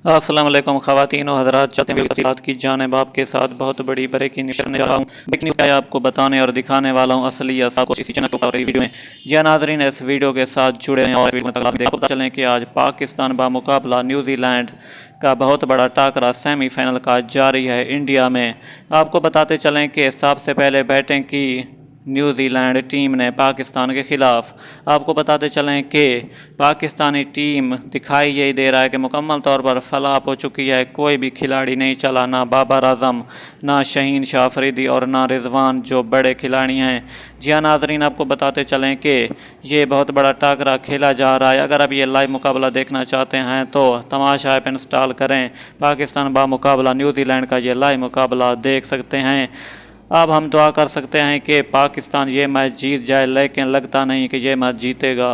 अस्सलाम वालेकुम ख़वातीन व हज़रात, चलते हैं तफ़सीलात की जानिब आपके साथ बहुत बड़ी ब्रेकिंग न्यूज़ करने जा रहा हूँ। ब्रेकिंग न्यूज़ क्या है आपको बताने और दिखाने वाला हूँ असलियत आपको इसी चैनल पर वीडियो में। जी हाँ नाज़रीन, इस वीडियो के साथ जुड़े हैं और आपको पता चलें कि आज पाकिस्तान बामुकाबला न्यूजीलैंड का बहुत बड़ा टाकरा सेमीफाइनल का जारी है इंडिया में। आपको बताते चलें कि सबसे पहले बैटिंग की न्यूजीलैंड टीम ने पाकिस्तान के ख़िलाफ़। आपको बताते चलें कि पाकिस्तानी टीम दिखाई यही दे रहा है कि मुकम्मल तौर पर फलाप हो चुकी है। कोई भी खिलाड़ी नहीं चला, ना बाबर आजम, ना शहीन शाह अफरीदी और ना रिजवान, जो बड़े खिलाड़ी हैं। जी हाँ नाजरीन, आपको बताते चलें कि ये बहुत बड़ा टाकरा खेला जा रहा है। अगर आप ये लाइव मुकाबला देखना चाहते हैं तो तमाशा ऐप इंस्टॉल करें, पाकिस्तान बामुकाबला न्यूजीलैंड का ये लाइव मुकाबला देख सकते हैं। अब हम दुआ कर सकते हैं कि पाकिस्तान ये मैच जीत जाए, लेकिन लगता नहीं कि ये मैच जीतेगा।